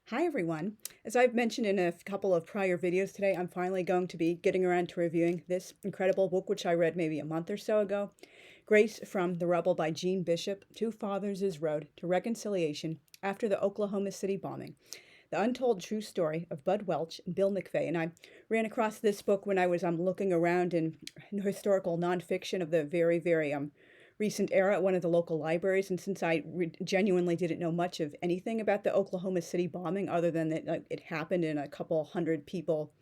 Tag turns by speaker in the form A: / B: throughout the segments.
A: Hi everyone. As I've mentioned in a couple of prior videos today, I'm finally going to be getting around to reviewing this incredible book, which I read maybe a month or so ago. Grace from the Rubble by Jeanne Bishop, Two Fathers' Road to Reconciliation After the Oklahoma City Bombing. The Untold True Story of Bud Welch and Bill McVeigh. And I ran across this book when I was looking around in historical nonfiction of the very recent era at one of the local libraries. And since I genuinely didn't know much of anything about the Oklahoma City bombing, other than that it happened and a couple hundred people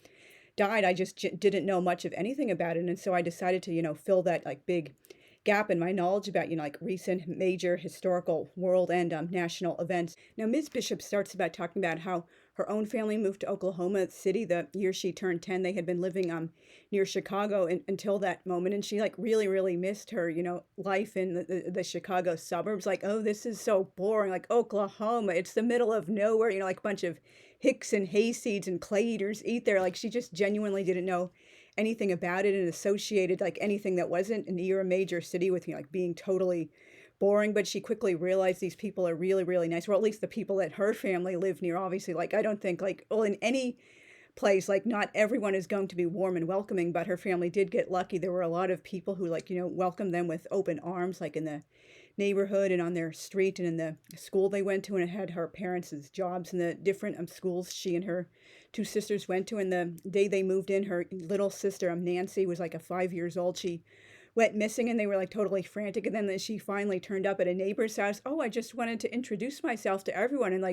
A: died, I just didn't know much of anything about it. And so I decided to, fill that big gap in my knowledge about, recent major historical world and national events. Now, Ms. Bishop starts about talking about how her own family moved to Oklahoma City the year she turned 10. They had been living near Chicago until that moment, and she really missed her, life in the Chicago suburbs. Like, oh, this is so boring. Like Oklahoma, it's the middle of nowhere. Like a bunch of hicks and hayseeds and clay eaters eat there. Like she just genuinely didn't know anything about it and associated anything that wasn't near a major city with being totally boring. But she quickly realized these people are really nice, or at least the people that her family lived near. Obviously, I don't think in any place, not everyone is going to be warm and welcoming, but her family did get lucky. There were a lot of people who welcomed them with open arms, in the neighborhood and on their street and in the school they went to, and it had her parents' jobs in the different schools she and her two sisters went to. And the day they moved in, her little sister, Nancy, was 5 years old. She went missing, and they were totally frantic. And then she finally turned up at a neighbor's house. Oh, I just wanted to introduce myself to everyone. And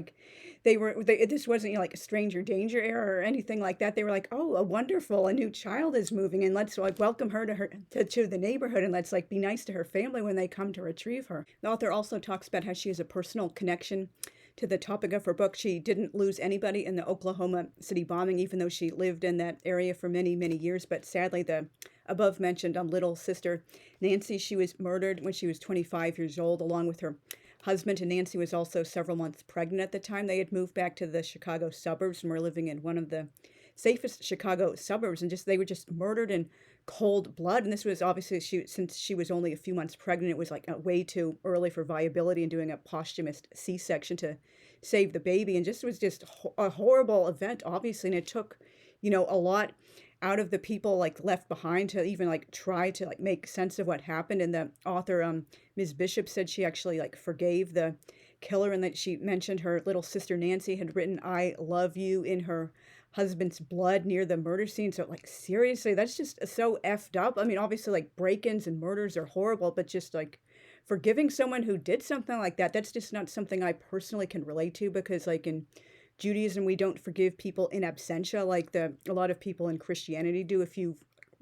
A: this wasn't a stranger danger era or anything like that. They were oh, a wonderful, a new child is moving, and let's welcome her to the neighborhood, and let's be nice to her family when they come to retrieve her. The author also talks about how she has a personal connection to the topic of her book. She didn't lose anybody in the Oklahoma City bombing, even though she lived in that area for many years. But sadly, the above mentioned little sister, Nancy, she was murdered when she was 25 years old, along with her husband. And Nancy was also several months pregnant at the time. They had moved back to the Chicago suburbs and were living in one of the safest Chicago suburbs, and they were just murdered in cold blood. And this was obviously, since she was only a few months pregnant, it was way too early for viability, and doing a posthumous C-section to save the baby. And just was just a horrible event, obviously. And it took a lot out of the people left behind to even try to make sense of what happened. And the author, Ms. Bishop, said she actually forgave the killer, and that she mentioned her little sister Nancy had written "I love you" in her husband's blood near the murder scene. So seriously, that's just so effed up. I mean, obviously break-ins and murders are horrible, but just forgiving someone who did something like that, that's just not something I personally can relate to, because in Judaism, we don't forgive people in absentia a lot of people in Christianity do. If you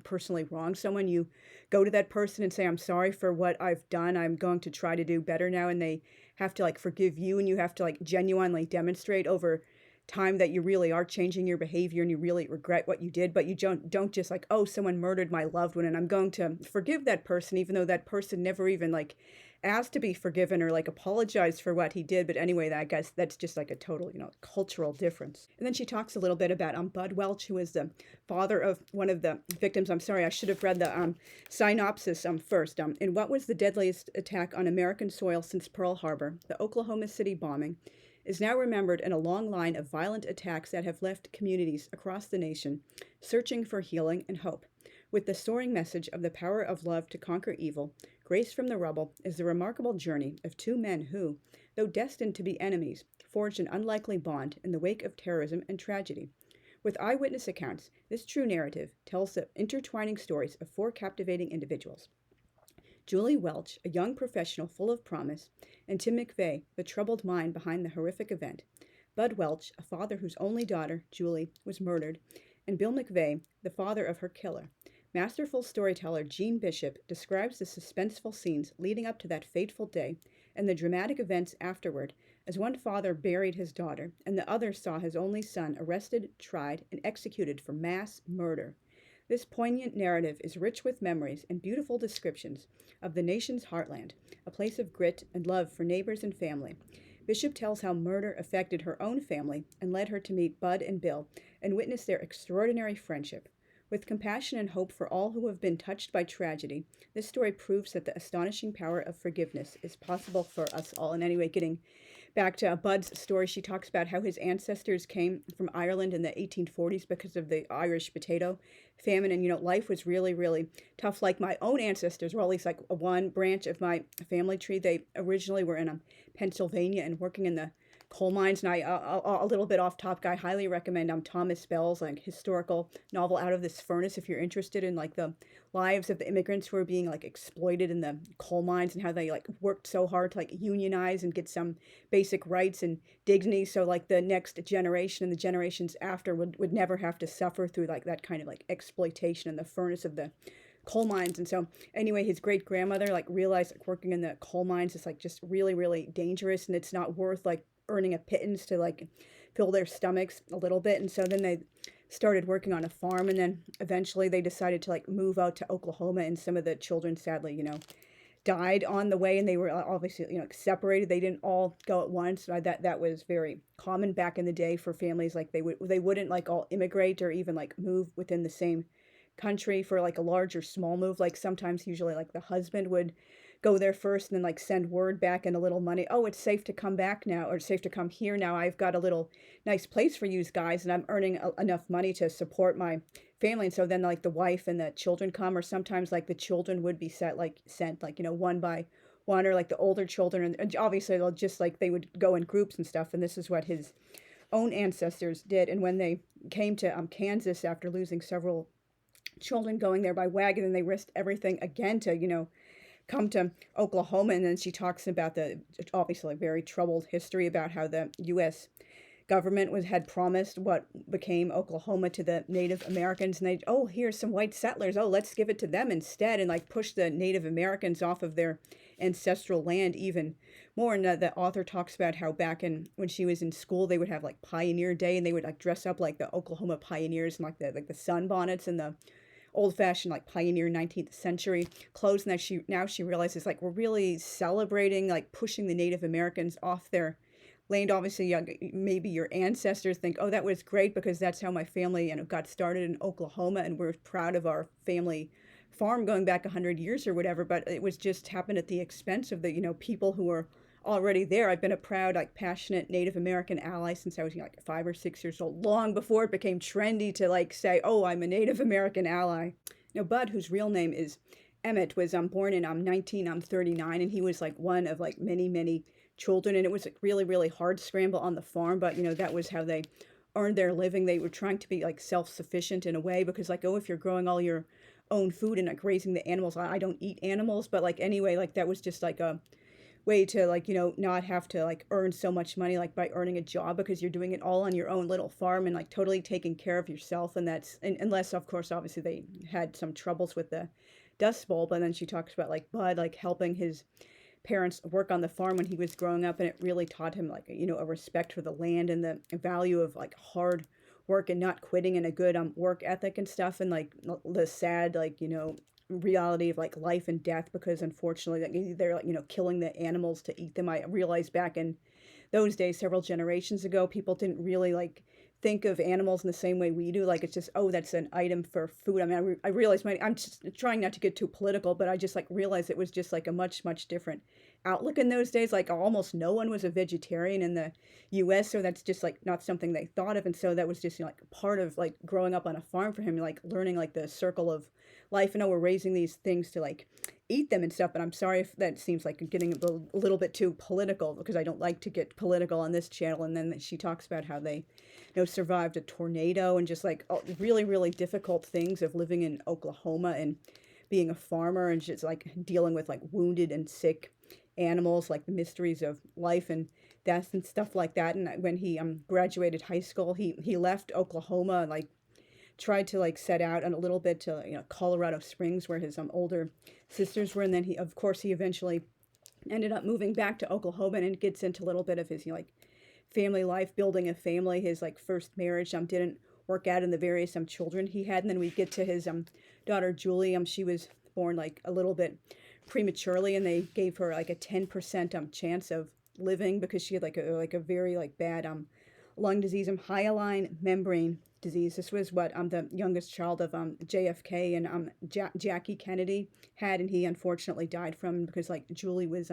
A: personally wrong someone, you go to that person and say, I'm sorry for what I've done. I'm going to try to do better now. And they have to forgive you, and you have to genuinely demonstrate over time that you really are changing your behavior and you really regret what you did. But you don't just oh, someone murdered my loved one and I'm going to forgive that person, even though that person never even asked to be forgiven or apologized for what he did. But anyway, I guess that's just a total cultural difference. And then she talks a little bit about Bud Welch, who is the father of one of the victims. I'm sorry, I should have read the synopsis first. In what was the deadliest attack on American soil since Pearl Harbor, the Oklahoma City bombing is now remembered in a long line of violent attacks that have left communities across the nation searching for healing and hope. With the soaring message of the power of love to conquer evil, Grace from the Rubble is the remarkable journey of two men who, though destined to be enemies, forged an unlikely bond in the wake of terrorism and tragedy. With eyewitness accounts, this true narrative tells the intertwining stories of four captivating individuals: Julie Welch, a young professional full of promise, and Tim McVeigh, the troubled mind behind the horrific event. Bud Welch, a father whose only daughter, Julie, was murdered, and Bill McVeigh, the father of her killer. Masterful storyteller Jeanne Bishop describes the suspenseful scenes leading up to that fateful day and the dramatic events afterward, as one father buried his daughter and the other saw his only son arrested, tried, and executed for mass murder. This poignant narrative is rich with memories and beautiful descriptions of the nation's heartland, a place of grit and love for neighbors and family. Bishop tells how murder affected her own family and led her to meet Bud and Bill and witness their extraordinary friendship. With compassion and hope for all who have been touched by tragedy, this story proves that the astonishing power of forgiveness is possible for us all. And anyway, getting back to Bud's story, she talks about how his ancestors came from Ireland in the 1840s because of the Irish potato famine. And, life was really, really tough. Like my own ancestors, or at least like one branch of my family tree, they originally were in Pennsylvania and working in the coal mines. And a little bit off topic, I highly recommend Thomas Bell's like historical novel Out of This Furnace if you're interested in like the lives of the immigrants who are being like exploited in the coal mines and how they like worked so hard to like unionize and get some basic rights and dignity, so like the next generation and the generations after would never have to suffer through like that kind of like exploitation in the furnace of the coal mines. And so anyway, his great grandmother like realized like working in the coal mines is like just really, really dangerous, and it's not worth like earning a pittance to like fill their stomachs a little bit. And so then they started working on a farm, and then eventually they decided to like move out to Oklahoma, and some of the children sadly, died on the way, and they were obviously, separated. They didn't all go at once. That was very common back in the day for families. Like they wouldn't like all immigrate or even like move within the same country for like a large or small move. Like sometimes usually like the husband would go there first and then like send word back and a little money. Oh, it's safe to come back now, or it's safe to come here now. I've got a little nice place for you guys, and I'm earning enough money to support my family. And so then like the wife and the children come, or sometimes like the children would be sent one by one, or like the older children, and obviously they'll just like they would go in groups and stuff. And this is what his own ancestors did. And when they came to Kansas after losing several children going there by wagon, and they risked everything again to come to Oklahoma. And then she talks about the obviously very troubled history about how the U.S. government had promised what became Oklahoma to the Native Americans, and they, oh, here's some white settlers, oh, let's give it to them instead, and like push the Native Americans off of their ancestral land even more. And the author talks about how back when she was in school, they would have like Pioneer Day, and they would like dress up like the Oklahoma pioneers, and like the sunbonnets and the old-fashioned like pioneer 19th century clothes. And that now she realizes like we're really celebrating like pushing the Native Americans off their land. Obviously, maybe your ancestors think, oh, that was great because that's how my family got started in Oklahoma, and we're proud of our family farm going back 100 years or whatever. But it was just happened at the expense of the people who were already there. I've been a proud, like, passionate Native American ally since I was like 5 or 6 years old, long before it became trendy to like say, oh, I'm a Native American ally. Bud, whose real name is Emmett, was born in 1939, and he was like one of like many children, and it was a really, really hard scramble on the farm, but that was how they earned their living. They were trying to be like self-sufficient in a way, because like, oh, if you're growing all your own food and like raising the animals, I don't eat animals, but like anyway, like that was just like a way to like not have to like earn so much money like by earning a job, because you're doing it all on your own little farm and like totally taking care of yourself. And that's unless of course obviously they had some troubles with the Dust Bowl. But then she talks about like Bud like helping his parents work on the farm when he was growing up, and it really taught him like a respect for the land and the value of like hard work and not quitting, and a good work ethic and stuff, and like the sad like reality of like life and death, because unfortunately like, they're like killing the animals to eat them. I realized back in those days, several generations ago, people didn't really like think of animals in the same way we do. Like it's just, oh, that's an item for food. I mean, I realized I'm just trying not to get too political, but I just like realized it was just like a much different outlook in those days. Like almost no one was a vegetarian in the US, so that's just like not something they thought of. And so that was just like part of like growing up on a farm for him, like learning like the circle of life. We're raising these things to like eat them and stuff. But I'm sorry if that seems like getting a little bit too political, because I don't like to get political on this channel. And then she talks about how they survived a tornado, and just like really difficult things of living in Oklahoma and being a farmer, and just like dealing with like wounded and sick animals, like the mysteries of life and death and stuff like that. And when he graduated high school, he left Oklahoma, like tried to like set out on a little bit to Colorado Springs, where his older sisters were. And then he eventually ended up moving back to Oklahoma, and it gets into a little bit of his like family life, building a family. His like first marriage didn't work out, in the various children he had. And then we get to his daughter Julie. She was born like a little bit prematurely, and they gave her like a 10% chance of living, because she had like a very like bad lung disease, hyaline membrane disease. This was what the youngest child of JFK and Jackie Kennedy had, and he unfortunately died from, because like Julie was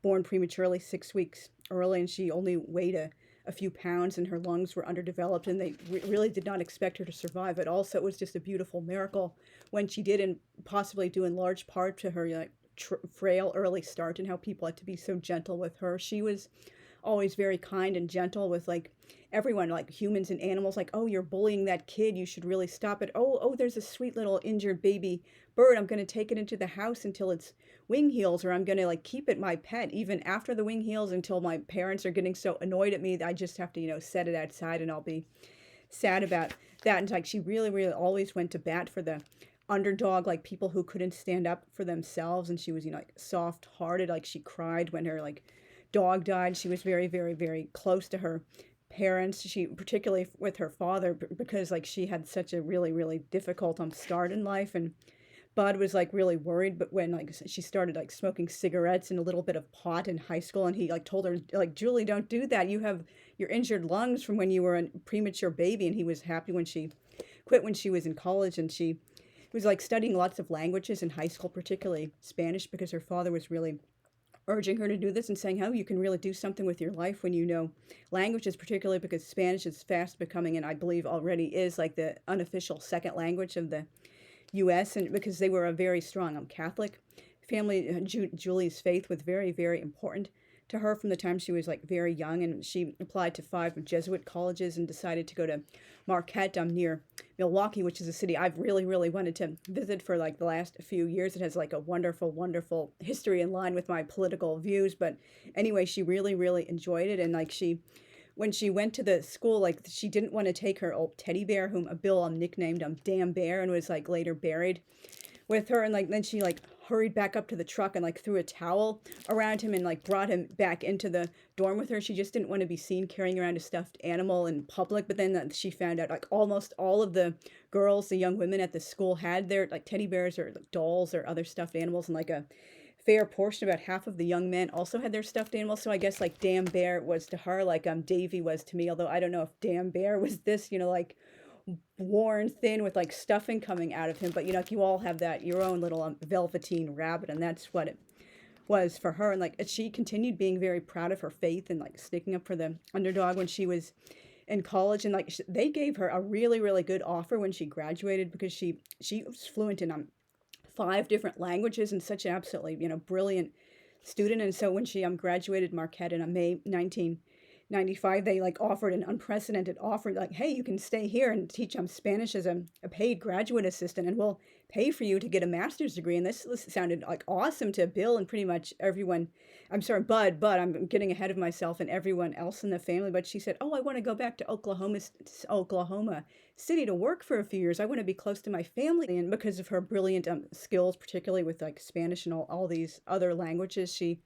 A: born prematurely 6 weeks early, and she only weighed a few pounds, and her lungs were underdeveloped, and they really did not expect her to survive. But also, it was just a beautiful miracle when she did, and possibly due in large part to her like frail early start and how people had to be so gentle with her. She was always very kind and gentle with like everyone, like humans and animals, like, oh, you're bullying that kid, you should really stop it. Oh, there's a sweet little injured baby bird, I'm going to take it into the house until its wing heals, or I'm going to like keep it my pet even after the wing heals, until my parents are getting so annoyed at me that I just have to, set it outside, and I'll be sad about that. And like she really always went to bat for the underdog, like people who couldn't stand up for themselves. And she was, like soft hearted, like she cried when her like dog died. She was very close to her parents. She, particularly with her father, because like she had such a really difficult start in life. And Bud was like really worried, but when like she started like smoking cigarettes and a little bit of pot in high school, and he like told her like, Julie, don't do that, you have your injured lungs from when you were a premature baby. And he was happy when she quit when she was in college. And she was like studying lots of languages in high school, particularly Spanish, because her father was really urging her to do this and saying how you can really do something with your life when you know languages, particularly because Spanish is fast becoming, and I believe already is, like the unofficial second language of the U.S. And because they were a very strong Catholic family, Julie's faith was very important to her from the time she was like very young. And she applied to 5 Jesuit colleges and decided to go to Marquette near Milwaukee, which is a city I've really wanted to visit for like the last few years. It has like a wonderful history in line with my political views. But anyway, she really enjoyed it. And like when she went to the school, like she didn't want to take her old teddy bear, whom Bill nicknamed Damn Bear, and was like later buried with her. And like then she like hurried back up to the truck and like threw a towel around him and like brought him back into the dorm with her. She just didn't want to be seen carrying around a stuffed animal in public. But then she found out like almost all of the girls, the young women at the school, had their like teddy bears or like dolls or other stuffed animals, and like a fair portion, about half of the young men, also had their stuffed animals. So I guess like Damn Bear was to her like Davy was to me, although I don't know if Damn Bear was this, like worn thin with like stuffing coming out of him. But like you all have that your own little velveteen rabbit, and that's what it was for her. And like she continued being very proud of her faith and like sticking up for the underdog when she was in college. And like they gave her a really good offer when she graduated, because she was fluent in 5 different languages and such an absolutely brilliant student. And so when she graduated Marquette in May 1995, they like offered an unprecedented offer, like, hey, you can stay here and teach Spanish as a paid graduate assistant, and we'll pay for you to get a master's degree. And this sounded like awesome to Bill and pretty much everyone. I'm sorry, Bud, I'm getting ahead of myself, and everyone else in the family. But she said, oh, I want to go back to Oklahoma City to work for a few years. I want to be close to my family. And because of her brilliant skills, particularly with like Spanish and all these other languages, she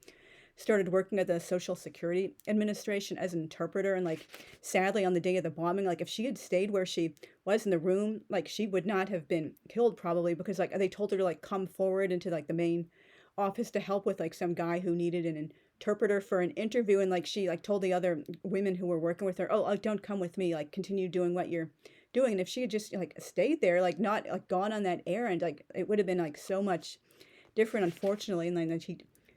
A: started working at the Social Security Administration as an interpreter. And like sadly, on the day of the bombing, like if she had stayed where she was in the room, like she would not have been killed probably, because like they told her to like come forward into like the main office to help with like some guy who needed an interpreter for an interview. And like she like told the other women who were working with her, oh, don't come with me, like continue doing what you're doing. And if she had just like stayed there, like not like gone on that errand, like it would have been like so much different, unfortunately. And then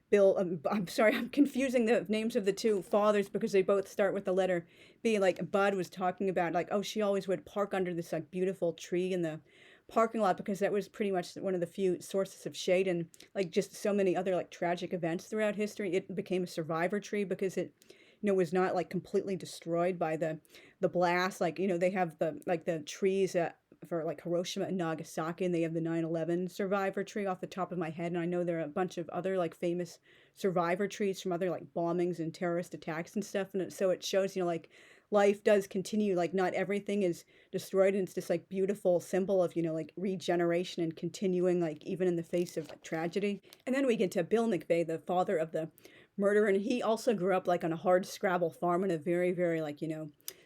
A: Bill, I'm sorry, I'm confusing the names of the 2 fathers because they both start with the letter B. Like Bud was talking about, like, oh, she always would park under this like beautiful tree in the parking lot, because that was pretty much one of the few sources of shade. And like just so many other like tragic events throughout history, it became a survivor tree because it was not like completely destroyed by the blast. Like they have the trees for like Hiroshima and Nagasaki, and they have the 9/11 survivor tree off the top of my head. And I know there are a bunch of other like famous survivor trees from other like bombings and terrorist attacks and stuff. And so it shows like life does continue, like not everything is destroyed, and it's this like beautiful symbol of like regeneration and continuing, like even in the face of like, tragedy. And then we get to Bill McVeigh, the father of the murderer, and he also grew up like on a hard scrabble farm in a very like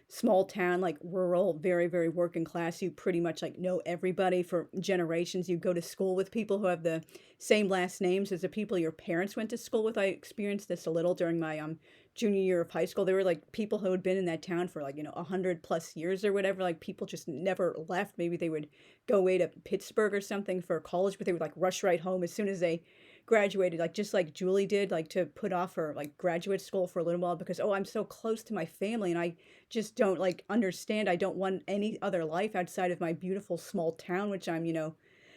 A: small town, like rural, very working class. You pretty much like know everybody for generations. You go to school with people who have the same last names as the people your parents went to school with. I experienced this a little during my junior year of high school. There were like people who had been in that town for like 100+ years or whatever. Like people just never left. Maybe they would go away to Pittsburgh or something for college, but they would like rush right home as soon as they graduated, like just like Julie did, like to put off her like graduate school for a little while because, oh, I'm so close to my family and I just don't like understand. I don't want any other life outside of my beautiful small town, which I'm,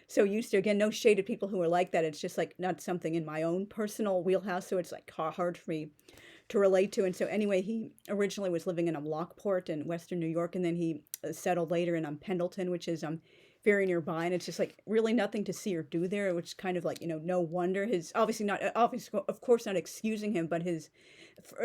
A: so used to. Again, no shade at people who are like that. It's just like not something in my own personal wheelhouse. So it's like hard for me to relate to. And so anyway, he originally was living in Lockport in Western New York, and then he settled later in Pendleton, which is very nearby, and it's just like really nothing to see or do there, which kind of like, no wonder his, obviously of course not excusing him, but his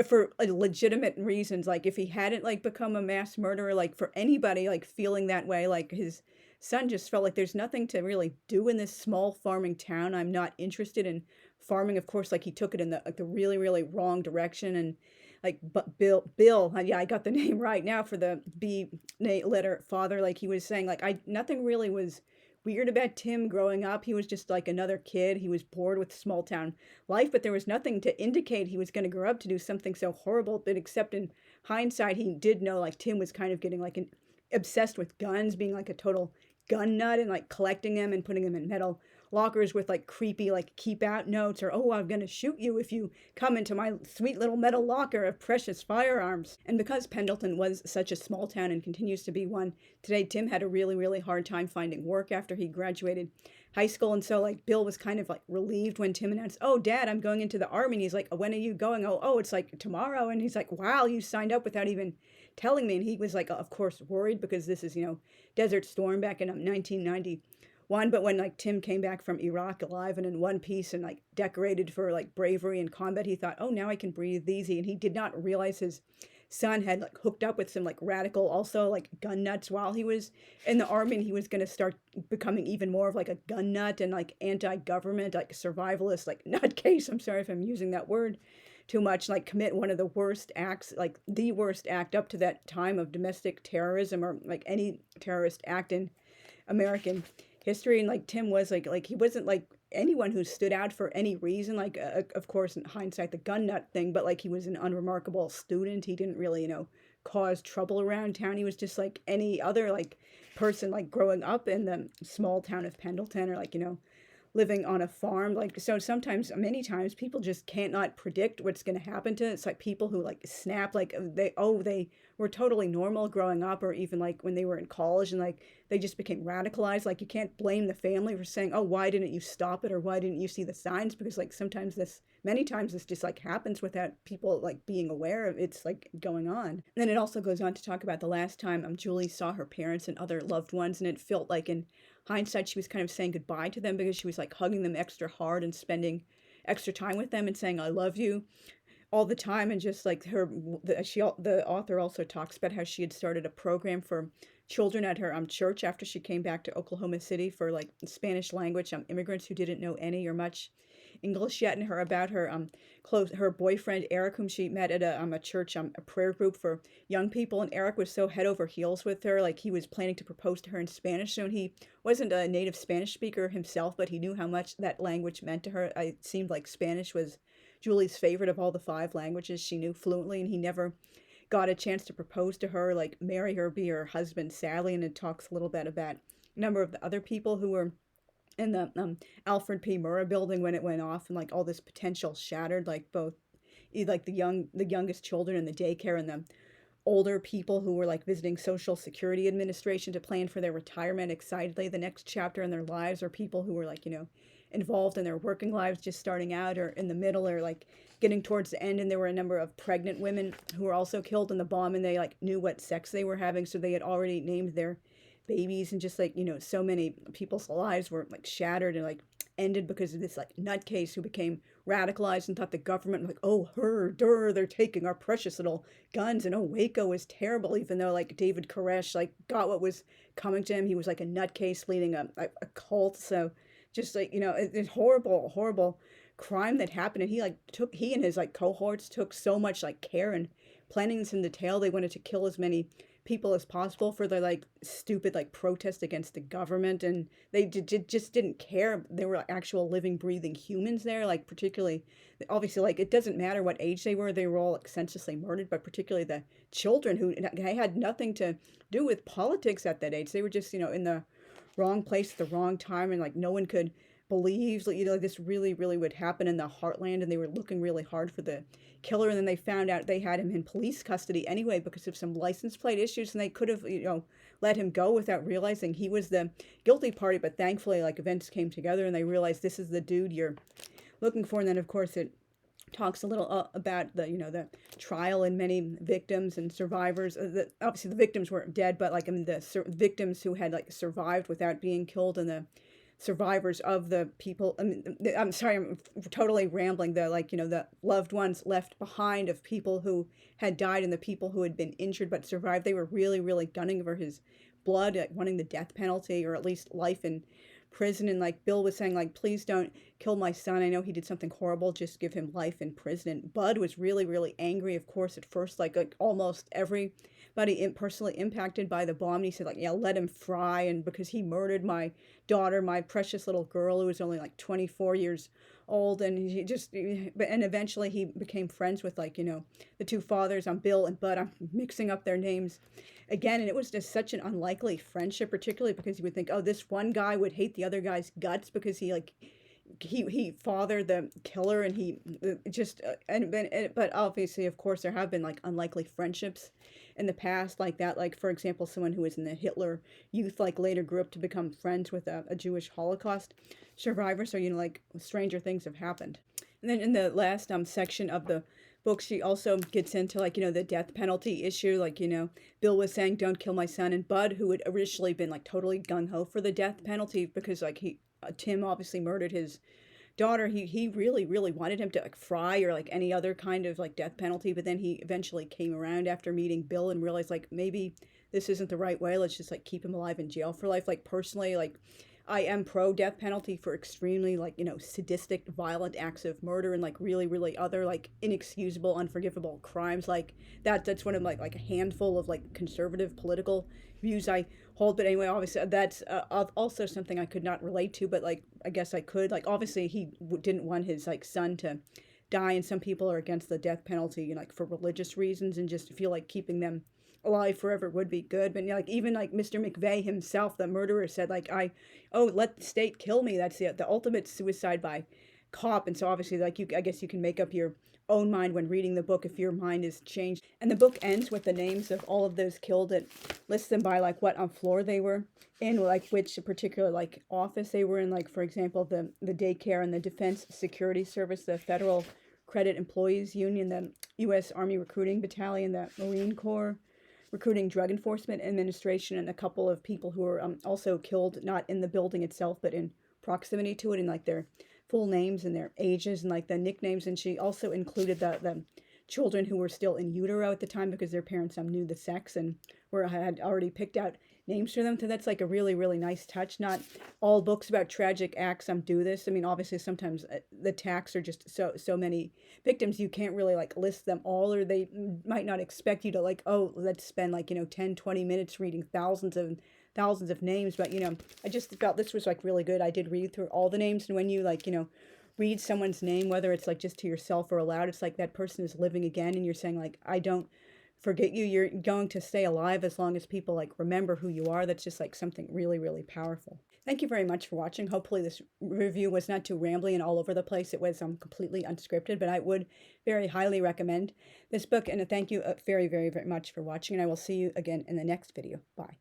A: for legitimate reasons, like if he hadn't like become a mass murderer, like for anybody like feeling that way, like his son just felt like there's nothing to really do in this small farming town. I'm not interested in farming. Of course, like he took it in the like the really really wrong direction, and like, but Bill, yeah, I got the name right now for the B letter father. Like he was saying, like nothing really was weird about Tim growing up. He was just like another kid. He was bored with small town life, but there was nothing to indicate he was going to grow up to do something so horrible. But except in hindsight, he did know like Tim was kind of getting like obsessed with guns, being like a total gun nut and like collecting them and putting them in metal lockers with like creepy like keep out notes, or, oh, I'm gonna shoot you if you come into my sweet little metal locker of precious firearms. And because Pendleton was such a small town and continues to be one today, Tim had a really really hard time finding work after he graduated high school. And so like Bill was kind of like relieved when Tim announced, oh, Dad, I'm going into the army. And he's like, when are you going? Oh, it's like tomorrow. And he's like, wow, you signed up without even telling me. And he was like, of course worried, because this is Desert Storm back in 1991. But when like Tim came back from Iraq alive and in one piece and like decorated for like bravery in combat, he thought, oh, now I can breathe easy. And he did not realize his son had like hooked up with some like radical, also like gun nuts while he was in the army, and he was going to start becoming even more of like a gun nut and like anti-government, like survivalist, like nutcase. I'm sorry if I'm using that word too much, like commit one of the worst acts, like the worst act up to that time of domestic terrorism, or like any terrorist act in American history. And like Tim was like he wasn't like anyone who stood out for any reason, like of course in hindsight the gun nut thing, but like he was an unremarkable student. He didn't really cause trouble around town. He was just like any other like person like growing up in the small town of Pendleton, or like living on a farm. Like, so sometimes, many times, people just can't not predict what's going to happen to it. It's like people who like snap, like they were totally normal growing up, or even like when they were in college, and like they just became radicalized. Like you can't blame the family for saying, oh, why didn't you stop it, or why didn't you see the signs? Because like many times this just like happens without people like being aware of it's like going on. And then it also goes on to talk about the last time Julie saw her parents and other loved ones, and it felt like in hindsight she was kind of saying goodbye to them, because she was like hugging them extra hard and spending extra time with them and saying I love you all the time. And just like the author also talks about how she had started a program for children at her church after she came back to Oklahoma City for like Spanish language immigrants who didn't know any or much English yet, and about her boyfriend Eric, whom she met at a church a prayer group for young people. And Eric was so head over heels with her, like he was planning to propose to her in Spanish. So he wasn't a native Spanish speaker himself, but he knew how much that language meant to her. It seemed like Spanish was Julie's favorite of all the 5 languages she knew fluently, and he never got a chance to propose to her, like marry her, be her husband, sadly. And it talks a little bit about a number of the other people who were in the Alfred P. Murrah building when it went off, and like all this potential shattered, like both like the youngest children in the daycare, and the older people who were like visiting Social Security Administration to plan for their retirement excitedly. The next chapter in their lives, or people who were like involved in their working lives, just starting out or in the middle, or like getting towards the end. And there were a number of pregnant women who were also killed in the bomb, and they like knew what sex they were having, so they had already named their babies. And just like so many people's lives were like shattered and like ended because of this like nutcase who became radicalized and thought the government, like, oh, they're taking our precious little guns, and oh, Waco is terrible, even though like David Koresh like got what was coming to him. He was like a nutcase leading a cult. So just like it's horrible crime that happened, and he and his like cohorts took so much like care and planning this in detail. They wanted to kill as many people as possible for their like stupid like protest against the government, and they just didn't care. There were actual living breathing humans there, like particularly obviously like it doesn't matter what age they were all like senselessly murdered, but particularly the children who had nothing to do with politics at that age. They were just in the wrong place at the wrong time, and like no one could believed, this really would happen in the heartland, and they were looking really hard for the killer. And then they found out they had him in police custody anyway because of some license plate issues, and they could have, let him go without realizing he was the guilty party. But thankfully, events came together, and they realized this is the dude you're looking for. And then, of course, it talks a little about the trial and many victims and survivors. Obviously, the victims weren't dead, but the victims who had survived without being killed, and the survivors of the people. I'm sorry, I'm totally rambling. The loved ones left behind of people who had died and the people who had been injured but survived. They were really gunning for his blood, wanting the death penalty or at least life in prison. And Bill was saying, please don't kill my son. I know he did something horrible. Just give him life in prison. And Bud was really angry, of course, at first, like almost everybody personally impacted by the bomb. And he said, yeah, let him fry. And because he murdered my daughter, my precious little girl, who was only 24 years old. And and eventually he became friends with the two fathers. Bill and Bud. I'm mixing up their names again, and it was just such an unlikely friendship, particularly because you would think, oh, this one guy would hate the other guy's guts because he fathered the killer, and he just but obviously, of course, there have been unlikely friendships in the past like that. For example, someone who was in the Hitler Youth later grew up to become friends with a Jewish Holocaust survivor. So stranger things have happened. And then in the last section of the book, she also gets into the death penalty issue. Bill was saying, don't kill my son, and Bud, who had originally been totally gung-ho for the death penalty because Tim obviously murdered his daughter. He really wanted him to fry or any other kind of death penalty, but then he eventually came around after meeting Bill and realized maybe this isn't the right way. Let's just keep him alive in jail for life. Personally, I am pro death penalty for extremely sadistic, violent acts of murder and really other inexcusable, unforgivable crimes that's one of a handful of conservative political views I hold. But anyway, obviously that's also something I could not relate to, but I guess I could. Obviously he didn't want his son to die, and some people are against the death penalty for religious reasons and just feel keeping them alive forever would be good. But even Mr. McVeigh himself, the murderer, said let the state kill me. That's the ultimate suicide by cop. And so obviously I guess you can make up your own mind when reading the book if your mind is changed. And the book ends with the names of all of those killed. It lists them by what floor they were in, which particular office they were in. For example, the daycare and the Defense Security Service, the Federal Credit Employees Union, the U.S. Army Recruiting Battalion, the Marine Corps Recruiting Drug Enforcement Administration, and a couple of people who were also killed, not in the building itself, but in proximity to it, and their full names and their ages and the nicknames. And she also included the children who were still in utero at the time because their parents knew the sex and had already picked out names for them. So that's a really nice touch. Not all books about tragic acts do this. I mean, obviously sometimes the attacks are just so many victims you can't really list them all, or they might not expect you to oh, let's spend 10-20 minutes reading thousands of names. But I just felt this was really good. I did read through all the names, and when you read someone's name, whether it's just to yourself or aloud, it's that person is living again, and you're saying I don't forget you. You're going to stay alive as long as people remember who you are. That's just something really powerful. Thank you very much for watching. Hopefully this review was not too rambly and all over the place. It was completely unscripted, but I would very highly recommend this book. And thank you very much for watching, and I will see you again in the next video. Bye.